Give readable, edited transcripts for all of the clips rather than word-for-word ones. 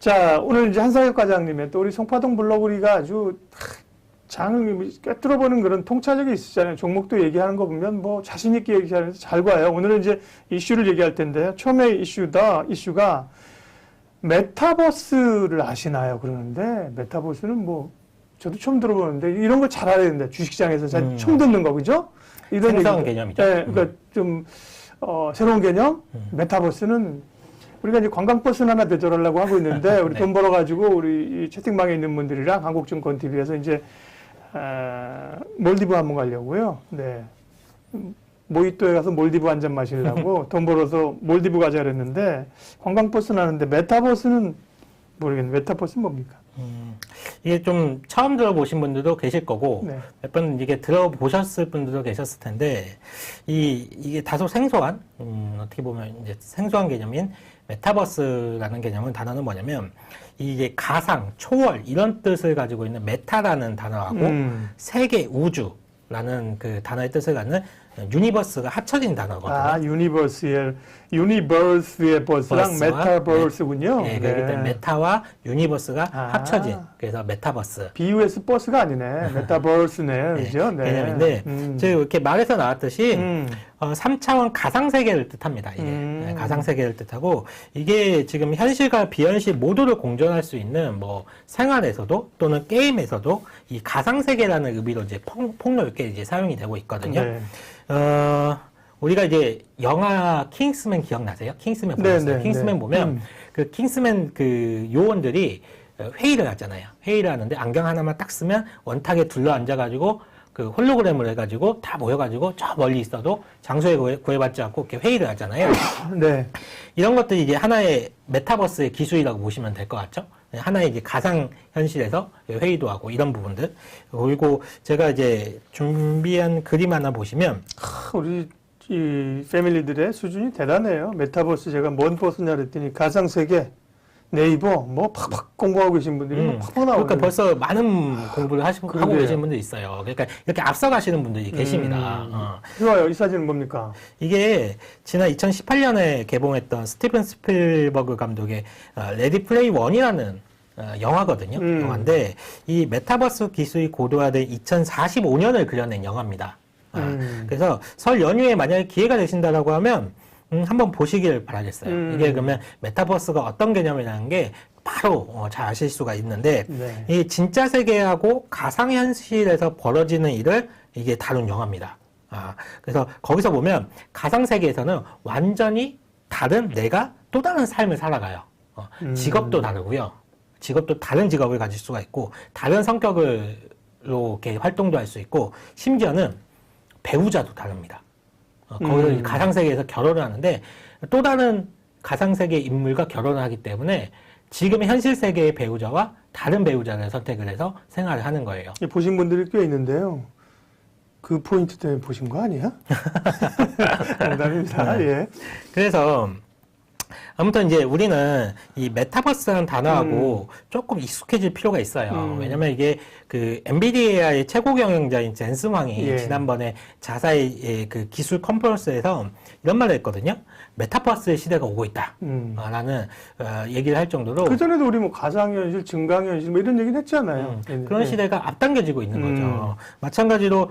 자, 오늘 이제 한상혁 과장님의 또 우리 송파동 블로그리가 아주 장을 꿰뚫어보는 그런 통찰력이 있으잖아요. 종목도 얘기하는 거 보면 뭐 자신있게 얘기하면서 잘 봐요. 오늘은 이제 이슈를 얘기할 텐데요. 처음에 이슈가 메타버스를 아시나요? 그러는데, 메타버스는 뭐, 저도 처음 들어보는데, 이런 걸 잘 알아야 되는데, 주식시장에서 잘 처음 듣는 거, 그죠? 이런 생소한 개념이죠. 네, 그러니까 좀, 새로운 개념? 메타버스는 우리가 이제 관광버스 하나 대절하려고 하고 있는데, 우리 네. 돈 벌어가지고, 우리 이 채팅방에 있는 분들이랑 한국증권TV에서 이제, 몰디브 한번 가려고요. 네. 모히또에 가서 몰디브 한 잔 마시려고 돈 벌어서 몰디브 가자 그랬는데, 관광버스는 하는데, 메타버스는 모르겠는데, 메타버스는 뭡니까? 이게 좀 처음 들어보신 분들도 계실 거고, 네. 몇 번 이게 들어보셨을 분들도 계셨을 텐데, 이게 다소 생소한, 어떻게 보면 이제 생소한 개념인 메타버스라는 개념은 단어는 뭐냐면, 이게 가상, 초월, 이런 뜻을 가지고 있는 메타라는 단어하고, 세계, 우주라는 그 단어의 뜻을 갖는 유니버스가 합쳐진 단어거든요. 아, 유니버스의 버스랑 메타버스군요. 네, 그렇기 때문에 메타와 유니버스가 합쳐진, 그래서 메타버스. BUS 버스가 아니네. 메타버스네. 그죠? 네. 개념인데, 제가 이렇게 말에서 나왔듯이, 3차원 가상세계를 뜻합니다. 이게. 네, 가상세계를 뜻하고, 이게 지금 현실과 비현실 모두를 공존할 수 있는 뭐, 생활에서도 또는 게임에서도 이 가상세계라는 의미로 이제 폭넓게 이제 사용이 되고 있거든요. 네. 우리가 이제 영화 킹스맨 기억나세요? 킹스맨 보셨어요? 네, 킹스맨 보면 그 킹스맨 그 요원들이 회의를 하잖아요. 회의를 하는데 안경 하나만 딱 쓰면 원탁에 둘러 앉아가지고 그 홀로그램을 해가지고 다 모여가지고 저 멀리 있어도 장소에 구애받지 않고 이렇게 회의를 하잖아요. 네. 이런 것들이 이제 하나의 메타버스의 기술이라고 보시면 될 것 같죠? 하나의 이제 가상 현실에서 회의도 하고 이런 부분들. 그리고 제가 이제 준비한 그림 하나 보시면 우리 이 패밀리들의 수준이 대단해요. 메타버스 제가 뭔 버스냐 그랬더니 가상세계, 네이버 뭐 팍팍 공부하고 계신 분들이 뭐 팍팍 나오고. 그러니까 벌써 많은 공부를 하고 계시는 분들이 있어요. 그러니까 이렇게 앞서가시는 분들이 계십니다. 좋아요. 이 사진은 뭡니까? 이게 지난 2018년에 개봉했던 스티븐 스필버그 감독의 레디 플레이 원이라는 영화거든요. 영화인데 이 메타버스 기술이 고도화된 2045년을 그려낸 영화입니다. 그래서 설 연휴에 만약에 기회가 되신다라고 하면 한번 보시길 바라겠어요. 이게 그러면 메타버스가 어떤 개념이라는 게 바로 잘 아실 수가 있는데 네. 이 진짜 세계하고 가상현실에서 벌어지는 일을 이게 다룬 영화입니다. 그래서 거기서 보면 가상세계에서는 완전히 다른 내가 또 다른 삶을 살아가요. 직업도 다르고요. 직업도 다른 직업을 가질 수가 있고 다른 성격으로 이렇게 활동도 할 수 있고 심지어는 배우자도 다릅니다. 거기서 가상세계에서 결혼을 하는데 또 다른 가상세계 인물과 결혼을 하기 때문에 지금의 현실 세계의 배우자와 다른 배우자를 선택을 해서 생활을 하는 거예요. 보신 분들이 꽤 있는데요. 그 포인트 때문에 보신 거 아니야? 농담입니다. 네. 예. 그래서 아무튼 이제 우리는 이 메타버스라는 단어하고 조금 익숙해질 필요가 있어요. 왜냐면 이게 그 엔비디아의 최고 경영자인 젠슨 황이 지난번에 자사의 그 기술 컨퍼런스에서 이런 말을 했거든요. 메타버스의 시대가 오고 있다. 라는 얘기를 할 정도로. 그전에도 우리 뭐 가상현실, 증강현실 뭐 이런 얘기는 했잖아요. 그런 시대가 앞당겨지고 있는 거죠. 마찬가지로,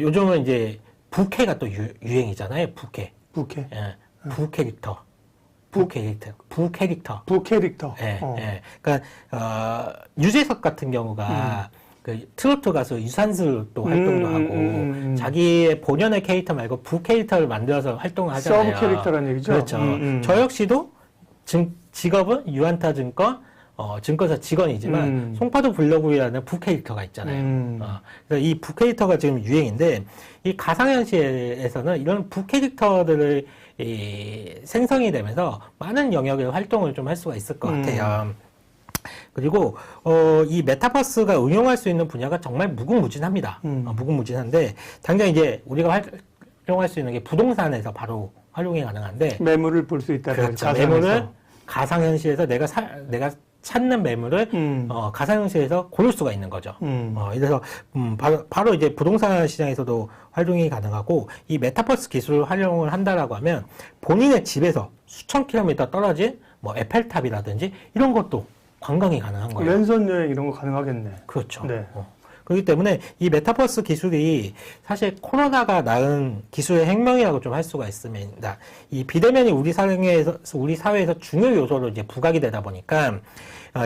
요즘은 이제 부캐가 또 유행이잖아요. 부캐. 부캐. 예. 부캐릭터. 부캐릭터. 예. 예. 그러니까, 유재석 같은 경우가 그 트로트 가수 유산슬 또 활동도 하고 자기의 본연의 캐릭터 말고 부캐릭터를 만들어서 활동을 하잖아요. 서브 캐릭터라는 얘기죠. 그렇죠. 저 역시도 직업은 유한타증권 증권사 직원이지만 송파도 블로그라는 부캐릭터가 있잖아요. 그래서 이 부캐릭터가 지금 유행인데 이 가상현실에서는 이런 부캐릭터들을 생성이 되면서 많은 영역의 활동을 좀 할 수가 있을 것 같아요. 그리고 이 메타버스가 응용할 수 있는 분야가 정말 무궁무진합니다. 무궁무진한데 당장 이제 우리가 활용할 수 있는 게 부동산에서 바로 활용이 가능한데 매물을 볼 수 있다. 그렇죠. 매물을 가상현실에서 내가 찾는 매물을 가상현실에서 고를 수가 있는 거죠. 그래서 바로 이제 부동산 시장에서도 활용이 가능하고 이 메타버스 기술을 활용을 한다라고 하면 본인의 집에서 수천 킬로미터 떨어진 뭐 에펠탑이라든지 이런 것도 관광이 가능한 거예요. 랜선 여행 이런 거 가능하겠네. 그렇죠. 네. 그렇기 때문에 이 메타버스 기술이 사실 코로나가 낳은 기술의 혁명이라고 좀 할 수가 있습니다. 이 비대면이 우리 사회에서 중요 요소로 이제 부각이 되다 보니까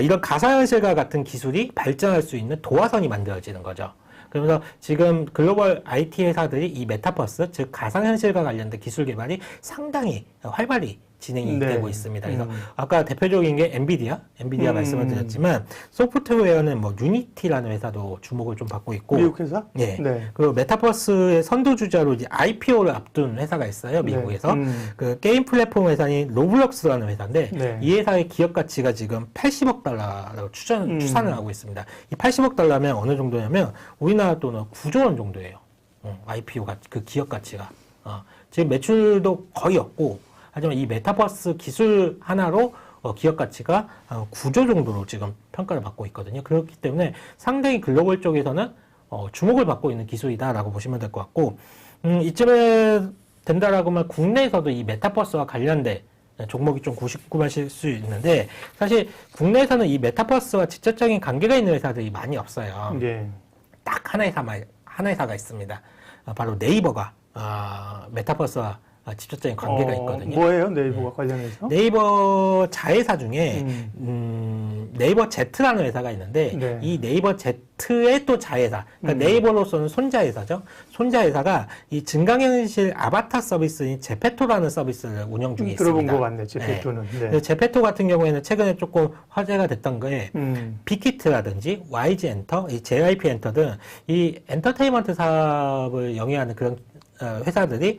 이런 가상현실과 같은 기술이 발전할 수 있는 도화선이 만들어지는 거죠. 그러면서 지금 글로벌 IT 회사들이 이 메타버스, 즉 가상현실과 관련된 기술 개발이 상당히 활발히 진행이 네. 되고 있습니다. 그래서 아까 대표적인 게 엔비디아 말씀을 드렸지만 소프트웨어는 뭐 유니티라는 회사도 주목을 좀 받고 있고 미국 회사? 예. 네. 그리고 메타버스의 선두주자로 이제 IPO를 앞둔 회사가 있어요, 미국에서. 네. 그 게임 플랫폼 회사인 로블록스라는 회사인데 네. 이 회사의 기업 가치가 지금 80억 달러라고 추산을 하고 있습니다. 이 80억 달러면 어느 정도냐면 우리나라 돈은 9조 원 정도예요. IPO가 그 기업 가치가. 지금 매출도 거의 없고 하지만 이 메타버스 기술 하나로 기업 가치가 9조 정도로 지금 평가를 받고 있거든요. 그렇기 때문에 상당히 글로벌 쪽에서는 주목을 받고 있는 기술이다라고 보시면 될 것 같고, 이쯤에 된다라고 하면 국내에서도 이 메타버스와 관련된 종목이 좀 궁금하실 수 있는데, 사실 국내에서는 이 메타버스와 직접적인 관계가 있는 회사들이 많이 없어요. 예. 딱 한 회사가 있습니다. 바로 네이버가 메타버스와 직접적인 관계가 있거든요. 뭐예요? 네이버가 관련해서? 네이버 자회사 중에 네이버 Z라는 회사가 있는데 네. 이 네이버 Z의 또 자회사, 그러니까 네이버로서는 손자회사죠. 손자회사가 이 증강현실 아바타 서비스인 제페토라는 서비스를 운영 중에 있습니다. 들어본 거 같네, 제페토는. 네. 네. 제페토 같은 경우에는 최근에 조금 화제가 됐던 게 빅히트라든지 YG 엔터, 이 JYP 엔터 등 이 엔터테인먼트 사업을 영위하는 그런 회사들이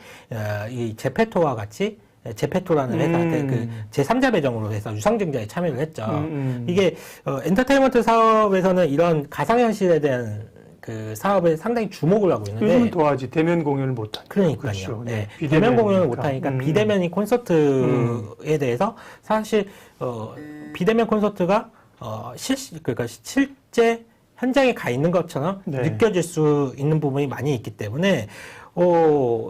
이 제페토와 같이 제페토라는 회사한테 그 제3자 배정으로 해서 유상증자에 참여를 했죠. 이게 엔터테인먼트 사업에서는 이런 가상현실에 대한 그 사업에 상당히 주목을 하고 있는데 요즘은 더하지 대면 공연을 못 하니까. 그러니까요. 그렇죠. 네. 비대면 대면 공연을 공연이니까. 못하니까 비대면인 콘서트에 대해서 사실 비대면 콘서트가 그러니까 실제 현장에 가 있는 것처럼 네. 느껴질 수 있는 부분이 많이 있기 때문에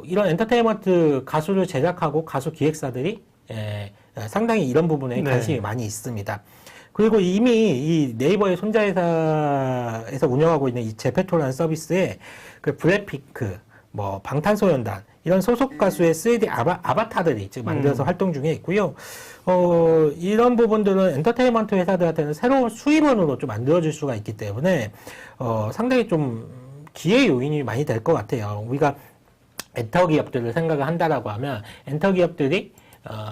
이런 엔터테인먼트 가수를 제작하고 가수 기획사들이 상당히 이런 부분에 네. 관심이 많이 있습니다. 그리고 이미 이 네이버의 손자회사에서 운영하고 있는 이 제페토라는 서비스에 그 블랙핑크, 뭐 방탄소년단 이런 소속 가수의 3D 아바타들이 지금 만들어서 활동 중에 있고요. 이런 부분들은 엔터테인먼트 회사들한테는 새로운 수입원으로 좀 만들어질 수가 있기 때문에 상당히 좀 기회 요인이 많이 될 것 같아요. 우리가 엔터 기업들을 생각을 한다라고 하면 엔터 기업들이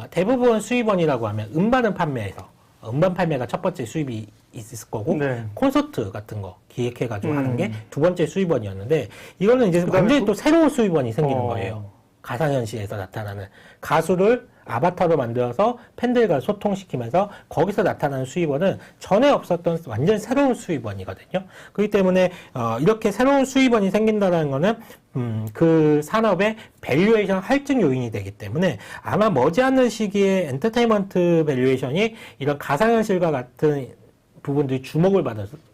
대부분 수입원이라고 하면 음반 판매가 첫 번째 수입이 있을 거고 네. 콘서트 같은 거 기획해가지고 하는 게 두 번째 수입원이었는데 이거는 이제 그다음에 완전히 또 새로운 수입원이 생기는 어. 거예요. 가상현실에서 나타나는 가수를 아바타로 만들어서 팬들과 소통시키면서 거기서 나타나는 수입원은 전에 없었던 완전 새로운 수입원이거든요. 그렇기 때문에 이렇게 새로운 수입원이 생긴다는 거는 그 산업의 밸류에이션 할증 요인이 되기 때문에 아마 머지않는 시기에 엔터테인먼트 밸류에이션이 이런 가상현실과 같은 부분들이 주목을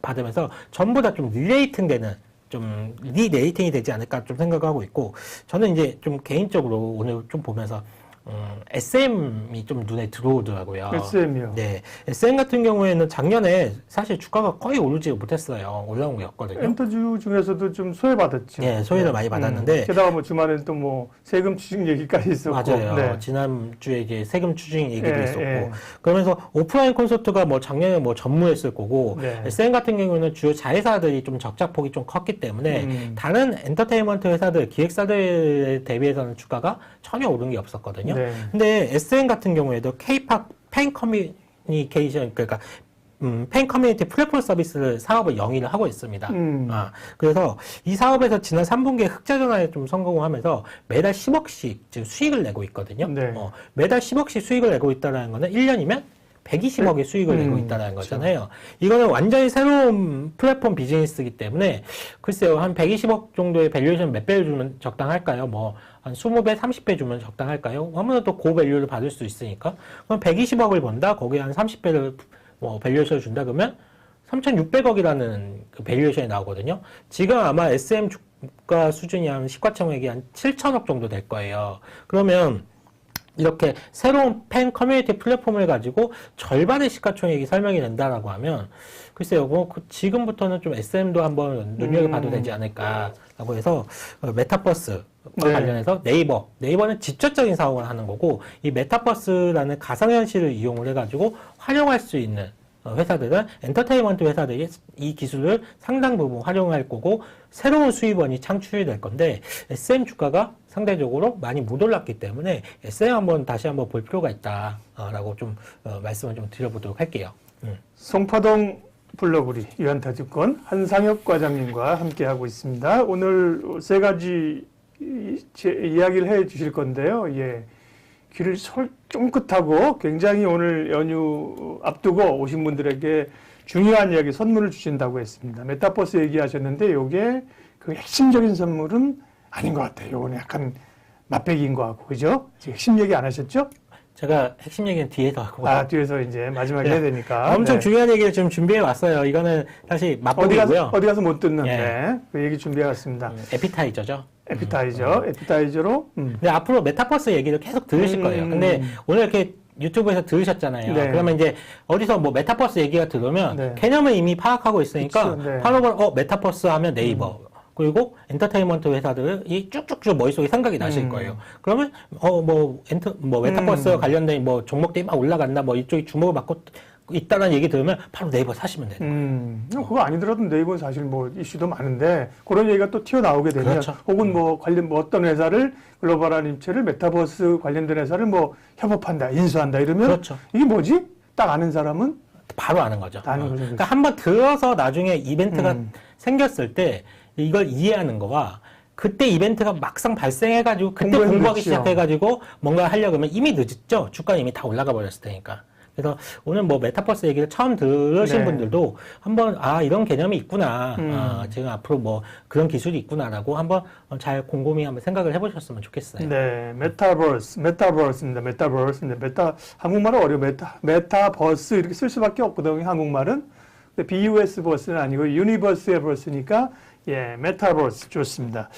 받으면서 전부 다 좀 리레이팅이 되지 않을까 좀 생각하고 있고, 저는 이제 좀 개인적으로 오늘 좀 보면서 SM이 좀 눈에 들어오더라고요. SM이요? 네. SM 같은 경우에는 작년에 사실 주가가 거의 오르지 못했어요. 올라온 게 없거든요. 엔터주 중에서도 좀 소외받았죠. 네, 소외를 많이 받았는데. 게다가 뭐 주말에는 또 뭐 세금 추징 얘기까지 있었고. 맞아요. 네. 지난주에 이제 세금 추징 얘기도 예, 있었고. 예. 그러면서 오프라인 콘서트가 뭐 작년에 뭐 전무했을 거고, 네. SM 같은 경우에는 주요 자회사들이 좀 적자폭이 좀 컸기 때문에, 다른 엔터테인먼트 회사들, 기획사들에 대비해서는 주가가 전혀 오른 게 없었거든요. 네. 근데 SM 같은 경우에도 K-팝 팬 커뮤니케이션, 그러니까 팬 커뮤니티 플랫폼 서비스를 사업을 영위를 하고 있습니다. 그래서 이 사업에서 지난 3분기에 흑자 전환에 좀 성공하면서 매달 10억씩 지금 수익을 내고 있거든요. 네. 매달 10억씩 수익을 내고 있다는 거는 1년이면 120억의 수익을 내고 있다는 그렇죠. 거잖아요. 이거는 완전히 새로운 플랫폼 비즈니스이기 때문에 글쎄요, 한 120억 정도의 밸류에이션 몇 배를 주면 적당할까요? 뭐 한 20배, 30배 주면 적당할까요? 아무래도 고밸류를 받을 수 있으니까. 그럼 120억을 번다, 거기에 한 30배를 밸류에이션을 준다 그러면 3,600억이라는 그 밸류에이션이 나오거든요. 지금 아마 SM 주가 수준이 한 시가총액이 한 7천억 정도 될 거예요. 그러면 이렇게 새로운 팬 커뮤니티 플랫폼을 가지고 절반의 시가총액이 설명이 된다라고 하면 글쎄요, 뭐 지금부터는 좀 SM도 한번 눈여겨봐도 되지 않을까라고 해서 메타버스와 네. 관련해서 네이버는 직접적인 사업을 하는 거고 이 메타버스라는 가상현실을 이용을 해가지고 활용할 수 있는 회사들은 엔터테인먼트 회사들이 이 기술을 상당 부분 활용할 거고 새로운 수입원이 창출이 될 건데 SM 주가가 상대적으로 많이 못 올랐기 때문에 SM 다시 한번 볼 필요가 있다라고 좀 말씀을 좀 드려보도록 할게요. 송파동 블로그리 유한타증권 한상혁 과장님과 함께하고 있습니다. 오늘 세 가지 이야기를 해 주실 건데요. 예. 귀를 쫑긋하고 굉장히 오늘 연휴 앞두고 오신 분들에게 중요한 이야기 선물을 주신다고 했습니다. 메타버스 얘기하셨는데 이게 그 핵심적인 선물은 아닌 것 같아요. 이거는 약간 맛배기인 것 같고, 그죠? 지금 핵심 얘기 안 하셨죠? 제가 핵심 얘기는 뒤에서 하고. 뒤에서 이제 마지막에 네. 해야 되니까. 엄청 네. 중요한 얘기를 좀 준비해 왔어요. 이거는 사실 맛보기고요. 어디 가서 못 듣는, 예. 네. 그 얘기 준비해 왔습니다. 에피타이저죠. 에피타이저로. 근데 앞으로 메타버스 얘기를 계속 들으실 거예요. 근데 오늘 이렇게 유튜브에서 들으셨잖아요. 네. 그러면 이제 어디서 뭐 메타버스 얘기가 들어오면 네. 개념을 이미 파악하고 있으니까 그쵸, 네. 바로 메타버스 하면 네이버. 그리고 엔터테인먼트 회사들이 쭉쭉쭉 머릿속에 생각이 나실 거예요. 그러면 메타버스 관련된 뭐 종목들이 막 올라간다, 뭐 이쪽이 주목을 받고 있다는 얘기 들으면 바로 네이버 사시면 되는 거예요. 그거 아니더라도 네이버는 사실 뭐 이슈도 많은데 그런 얘기가 또 튀어나오게 되면 그렇죠. 혹은 뭐 어떤 회사를 글로벌한 입체를 메타버스 관련된 회사를 뭐 협업한다, 인수한다 이러면 그렇죠. 이게 뭐지? 딱 아는 사람은 바로 아는 거죠. 아는 거죠. 그러니까 한번 들어서 나중에 이벤트가 생겼을 때 이걸 이해하는 거와 그때 이벤트가 막상 발생해가지고 그때 공부하기 늦죠. 시작해가지고 뭔가 하려고 하면 이미 늦었죠. 주가는 이미 다 올라가 버렸을 테니까. 그래서 오늘 뭐 메타버스 얘기를 처음 들으신 네. 분들도 한번 이런 개념이 있구나. 지금 앞으로 뭐 그런 기술이 있구나라고 한번 잘 곰곰이 한번 생각을 해보셨으면 좋겠어요. 네, 메타버스입니다. 한국말은 어려워. 메타버스 이렇게 쓸 수밖에 없거든요. 한국말은. BUS 버스는 아니고 유니버스의 버스니까 예, 메타버스 좋습니다.